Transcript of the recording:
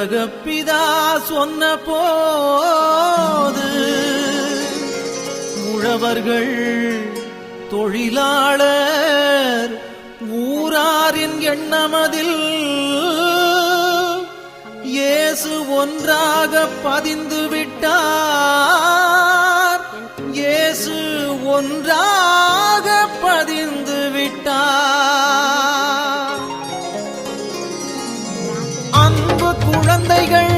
உலகப்பிதா சொன்ன போது உழவர்கள் தொழிலாளர் ஊராரின் எண்ணமதில் இயேசு ஒன்றாக பதிந்து விட்டார். இயேசு ஒன்றாக பதிந்து விட்டார். அன்பு குழந்தைகள்